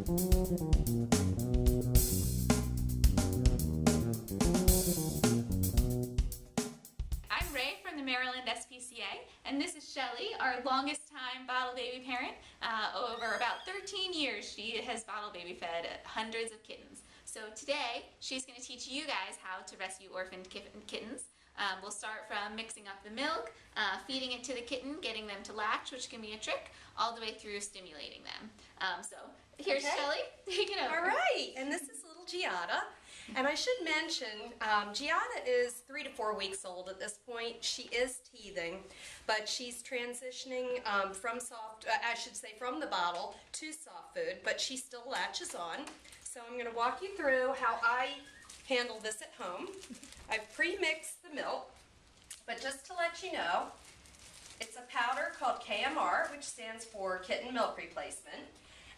I'm Rae from the Maryland SPCA, and this is Shelley, our longest time bottle baby parent. Over about 13 years she has bottle baby fed hundreds of kittens. So today she's going to teach you guys how to rescue orphaned kittens. We'll start from mixing up the milk, feeding it to the kitten, getting them to latch, which can be a trick, all the way through stimulating them. So here's Shelley, take it over. All right, and this is little Giada. And I should mention, Giada is 3 to 4 weeks old at this point. She is teething, but she's transitioning from from the bottle to soft food, but she still latches on. So I'm going to walk you through how I handle this at home. I've pre-mixed the milk, but just to let you know, it's a powder called KMR, which stands for Kitten Milk Replacement.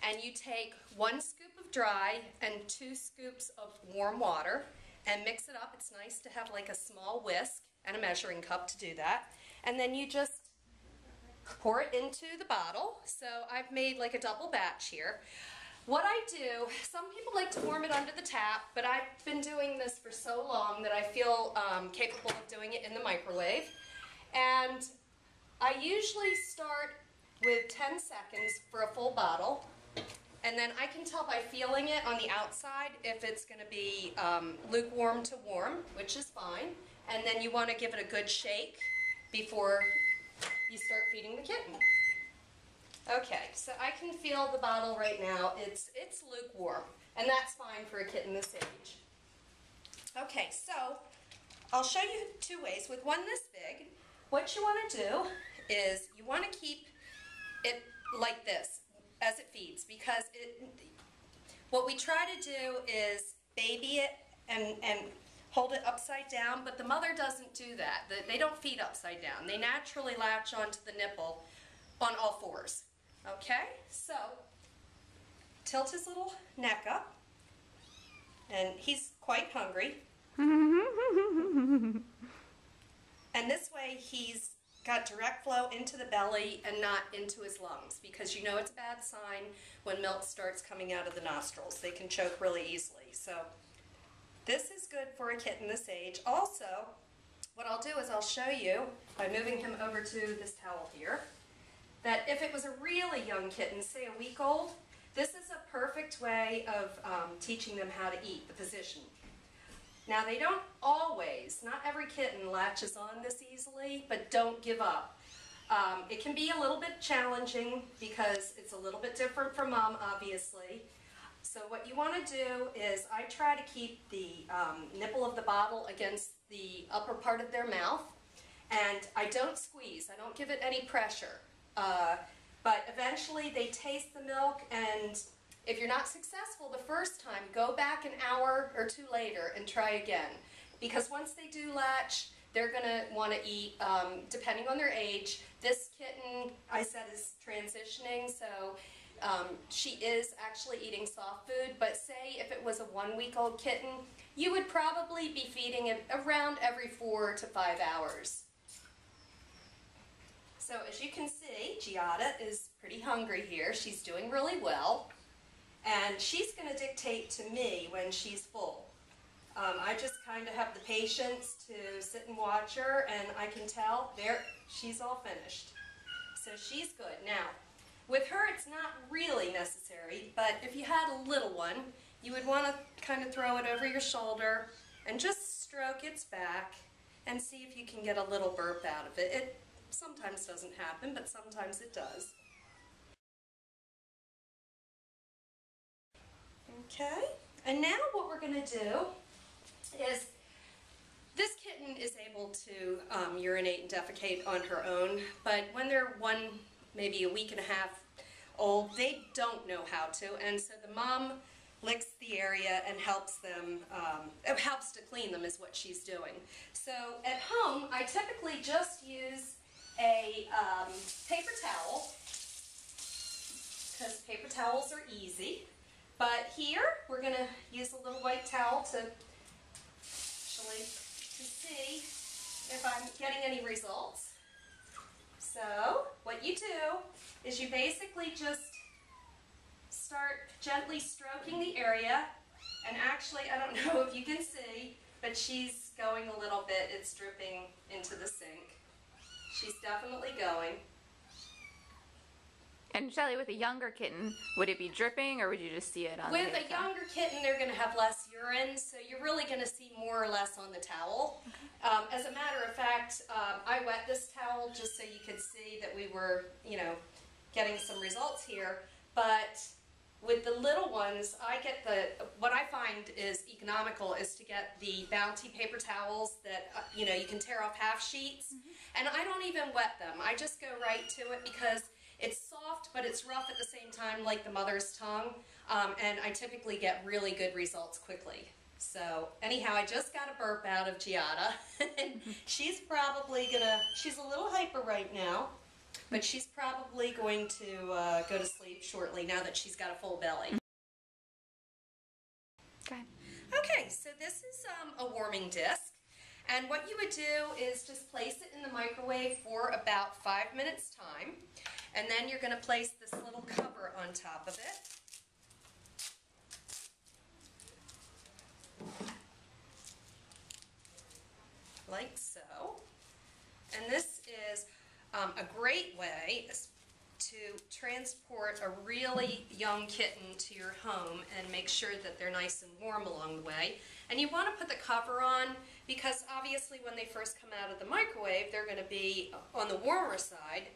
And you take 1 scoop of dry and 2 scoops of warm water and mix it up. It's nice to have like a small whisk and a measuring cup to do that. And then you just pour it into the bottle. So I've made like a double batch here. What I do, some people like to warm it under the tap, but I've been doing this for so long that I feel capable of doing it in the microwave. And I usually start with 10 seconds for a full bottle. And then I can tell by feeling it on the outside if it's going to be lukewarm to warm, which is fine. And then you want to give it a good shake before you start feeding the kitten. Okay, so I can feel the bottle right now. It's lukewarm, and that's fine for a kitten this age. Okay, so I'll show you 2 ways. With one this big, what you want to do is you want to keep it like this as it feeds, because what we try to do is baby it and hold it upside down, but the mother doesn't do that. They don't feed upside down. They naturally latch onto the nipple on all 4s. Okay, so tilt his little neck up, and he's quite hungry. And this way he's got direct flow into the belly and not into his lungs, because you know it's a bad sign when milk starts coming out of the nostrils. They can choke really easily. So this is good for a kitten this age. Also, what I'll do is I'll show you by moving him over to this towel here, that if it was a really young kitten, say a week old, this is a perfect way of teaching them how to eat, the position. Now they don't always, not every kitten latches on this easily, but don't give up. It can be a little bit challenging because it's a little bit different from mom, obviously. So what you want to do is I try to keep the nipple of the bottle against the upper part of their mouth, and I don't squeeze, I don't give it any pressure. But eventually they taste the milk, and if you're not successful the first time, go back an hour or 2 later and try again. Because once they do latch, they're going to want to eat, depending on their age. This kitten, I said, is transitioning, so she is actually eating soft food. But say if it was a 1-week-old kitten, you would probably be feeding it around every 4 to 5 hours. So as you can see, Giada is pretty hungry here. She's doing really well. And she's going to dictate to me when she's full. I just kind of have the patience to sit and watch her, and I can tell, there, she's all finished. So she's good. Now, with her it's not really necessary, but if you had a little one, you would want to kind of throw it over your shoulder and just stroke its back and see if you can get a little burp out of it. It sometimes doesn't happen, but sometimes it does. Okay, and now what we're going to do is, this kitten is able to urinate and defecate on her own, but when they're maybe a week and a half old, they don't know how to, and so the mom licks the area and helps them, helps to clean them is what she's doing. So at home, I typically just use a paper towel, because paper towels are easy. But here, we're going to use a little white towel to see if I'm getting any results. So, what you do is you basically just start gently stroking the area, and actually, I don't know if you can see, but she's going a little bit. It's dripping into the sink. She's definitely going. And Shelley, with a younger kitten, would it be dripping, or would you just see it on With the a younger kitten, they're going to have less urine, so you're really going to see more or less on the towel. As a matter of fact, I wet this towel just so you could see that we were, you know, getting some results here. But with the little ones, I get what I find is economical is to get the Bounty paper towels that, you know, you can tear off half sheets. And I don't even wet them. I just go right to it because it's soft, but it's rough at the same time, like the mother's tongue, and I typically get really good results quickly. So anyhow, I just got a burp out of Giada. She's probably she's a little hyper right now, but she's probably going to go to sleep shortly now that she's got a full belly. Okay. Okay, so this is a warming disc. And what you would do is just place it in the microwave for about 5 minutes time. And then you're going to place this little cover on top of it. Like so. And this is a great way to transport a really young kitten to your home and make sure that they're nice and warm along the way. And you want to put the cover on because obviously when they first come out of the microwave, they're going to be on the warmer side.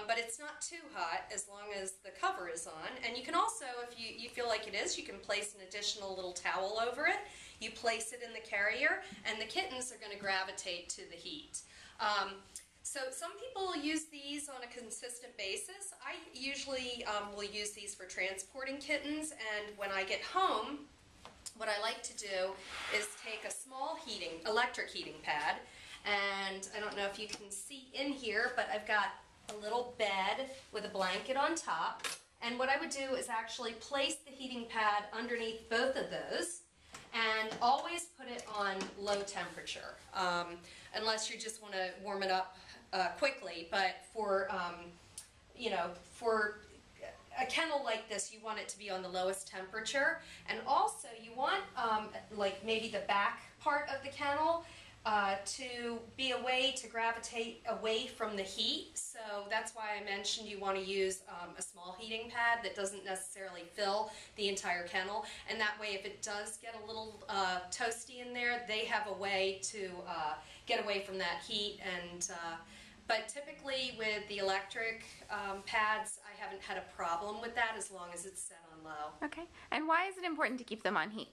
But it's not too hot as long as the cover is on. And you can also, if you feel like it is, you can place an additional little towel over it. You place it in the carrier, and the kittens are going to gravitate to the heat. So some people use these on a consistent basis. I usually will use these for transporting kittens, and when I get home, what I like to do is take a small electric heating pad, and I don't know if you can see in here, but I've got a little bed with a blanket on top, and what I would do is actually place the heating pad underneath both of those and always put it on low temperature, unless you just want to warm it up quickly. But for you know, for a kennel like this, you want it to be on the lowest temperature, and also you want like maybe the back part of the kennel to be a way to gravitate away from the heat. So that's why I mentioned you want to use a small heating pad that doesn't necessarily fill the entire kennel. And that way, if it does get a little toasty in there, they have a way to get away from that heat. And but typically with the electric pads, I haven't had a problem with that as long as it's set on low. Okay. And why is it important to keep them on heat?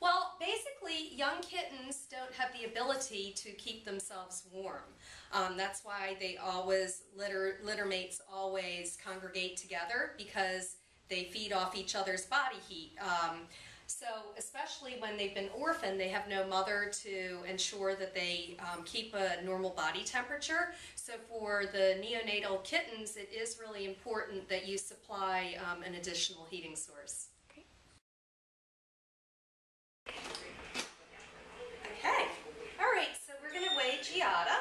Well, basically, young kittens don't have the ability to keep themselves warm. That's why they always, litter mates always congregate together, because they feed off each other's body heat. So especially when they've been orphaned, they have no mother to ensure that they keep a normal body temperature. So for the neonatal kittens, it is really important that you supply an additional heating source. Okay, all right, so we're going to weigh Giada.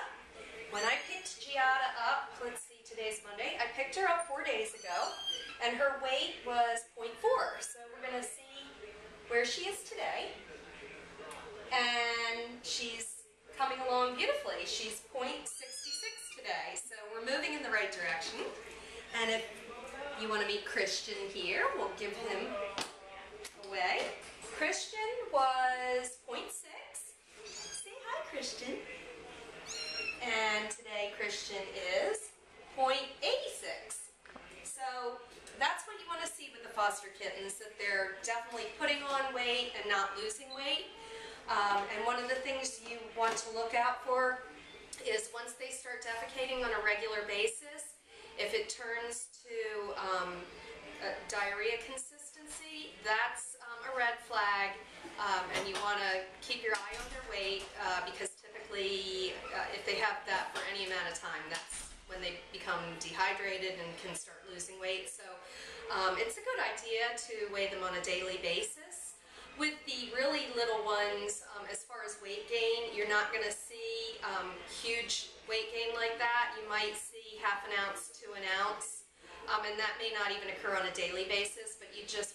When I picked Giada up, let's see, today's Monday, I picked her up 4 days ago, and her weight was 0.4. So we're going to see where she is today, and she's coming along beautifully. She's 0.66 today, so we're moving in the right direction. And if you want to meet Christian here, we'll give him away. Christian was 0.6. Say hi, Christian. And today Christian is 0.86. So that's what you want to see with the foster kittens, that they're definitely putting on weight and not losing weight. And one of the things you want to look out for is once they start defecating on a regular basis, if it turns to diarrhea consistency, that's a red flag, and you want to keep your eye on their weight, because typically if they have that for any amount of time, that's when they become dehydrated and can start losing weight. So it's a good idea to weigh them on a daily basis. With the really little ones, as far as weight gain, you're not going to see huge weight gain like that. You might see ½ an ounce to an ounce, and that may not even occur on a daily basis, but you just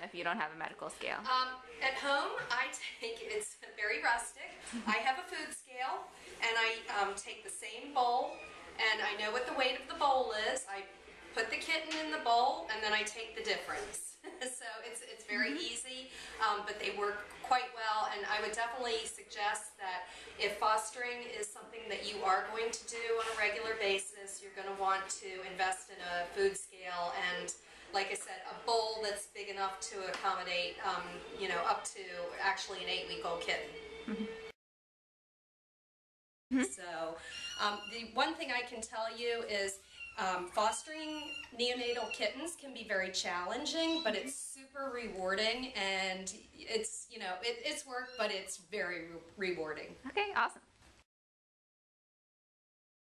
if you don't have a medical scale? At home, it's very rustic. I have a food scale, and I take the same bowl, and I know what the weight of the bowl is. I put the kitten in the bowl, and then I take the difference. So it's very easy, but they work quite well, and I would definitely suggest that if fostering is something that you are going to do on a regular basis, you're going to want to invest in a food scale and, like I said, a bowl that's big enough to accommodate, up to actually an 8-week-old kitten. So the one thing I can tell you is fostering neonatal kittens can be very challenging, but it's super rewarding, and it's, it's work, but it's very rewarding. Okay, awesome.